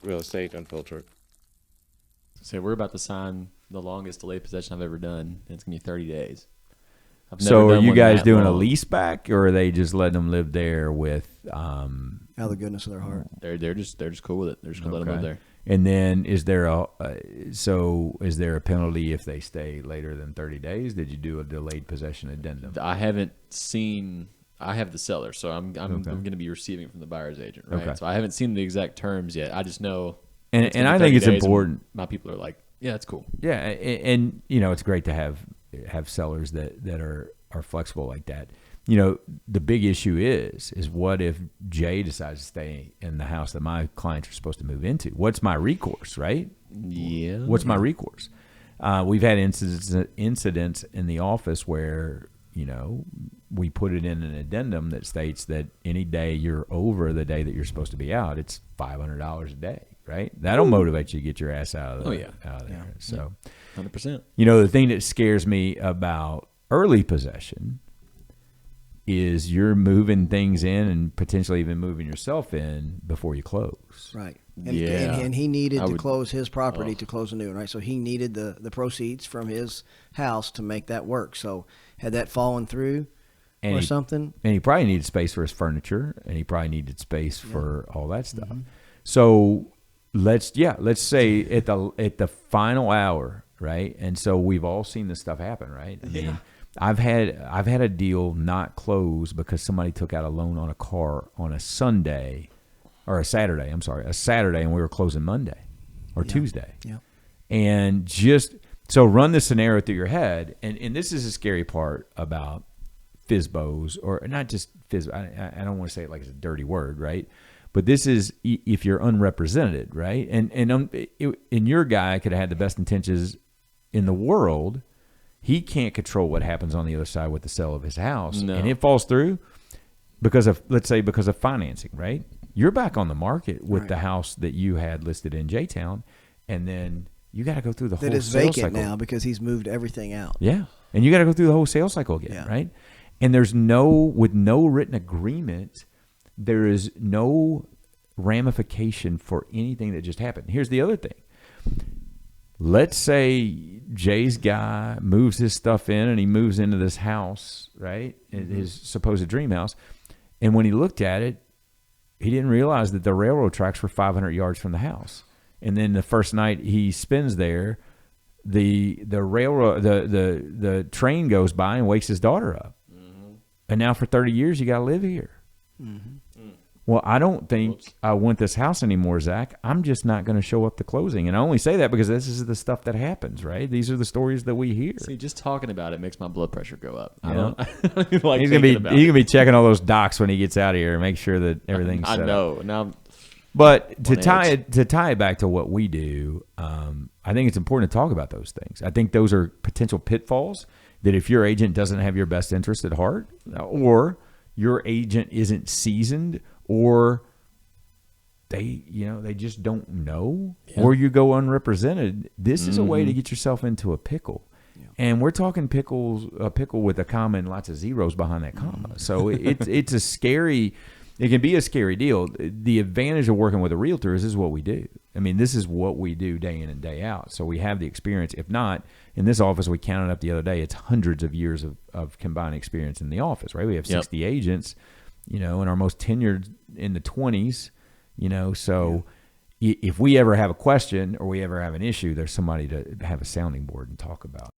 real estate unfiltered. So we're about to sign the longest delayed possession I've ever done. And it's gonna be 30 days. I've never So are done you one guys that doing a long. lease back, or are they just letting them live there with? Out of the goodness of their heart. They're just cool with it. They're just gonna let them live there. And then is there a penalty if they stay later than 30 days? Did you do a delayed possession addendum? I haven't seen. I have the seller, so I'm going to be receiving from the buyer's agent, right? Okay. So I haven't seen the exact terms yet. I just know. And I think it's important. My people are like, yeah, it's cool. Yeah, and it's great to have sellers that are flexible like that. The big issue is what if Jay decides to stay in the house that my clients are supposed to move into? What's my recourse, right? Yeah. What's my recourse? We've had incidents in the office where, we put it in an addendum that states that any day you're over the day that you're supposed to be out, it's $500 a day, right? That'll motivate you to get your ass out of there. Yeah. So, 100%. the thing that scares me about early possession is you're moving things in and potentially even moving yourself in before you close. Right. And Yeah. he needed to close his property to close a new one, right? So he needed the proceeds from his house to make that work. So had that fallen through something. And he probably needed space for his furniture, and he probably needed space for all that stuff. Mm-hmm. So let's say at the final hour, right? And so we've all seen this stuff happen, right? I mean, I've had a deal not close because somebody took out a loan on a car on a Saturday, and we were closing Monday or Tuesday. Yeah. And just so run this scenario through your head, and this is a scary part about FSBOs, or not just FSBO. I don't want to say it like it's a dirty word, right? But this is if you're unrepresented, right? And your guy could have had the best intentions in the world. He can't control what happens on the other side with the sale of his house, and it falls through because of financing, right? You're back on the market with the house that you had listed in J-Town, and then you got to go through the whole sales cycle. That is vacant now because he's moved everything out. Yeah, and you got to go through the whole sales cycle again, right? And with no written agreement, there is no ramification for anything that just happened. Here's the other thing. Let's say Jay's guy moves his stuff in and he moves into this house, right? Mm-hmm. His supposed dream house. And when he looked at it, he didn't realize that the railroad tracks were 500 yards from the house. And then the first night he spends there, the train goes by and wakes his daughter up. Mm-hmm. And now for 30 years, you got to live here. Mm-hmm. Well, I don't think I want this house anymore, Zach. I'm just not going to show up to closing. And I only say that because this is the stuff that happens, right? These are the stories that we hear. See, just talking about it makes my blood pressure go up. Yeah. I don't like he's gonna be checking all those docs when he gets out of here and make sure that everything's set up. Now, but to tie it back to what we do, I think it's important to talk about those things. I think those are potential pitfalls that if your agent doesn't have your best interest at heart, or your agent isn't seasoned, or they just don't know, or you go unrepresented. This is a way to get yourself into a pickle. Yeah. And we're talking a pickle with a comma and lots of zeros behind that comma. So it can be a scary deal. The advantage of working with a realtor is this is what we do. I mean, this is what we do day in and day out. So we have the experience. If not, in this office, we counted up the other day, it's hundreds of years of combined experience in the office, right? We have 60 agents, and our most tenured in the 20s, so if we ever have a question or we ever have an issue, there's somebody to have a sounding board and talk about.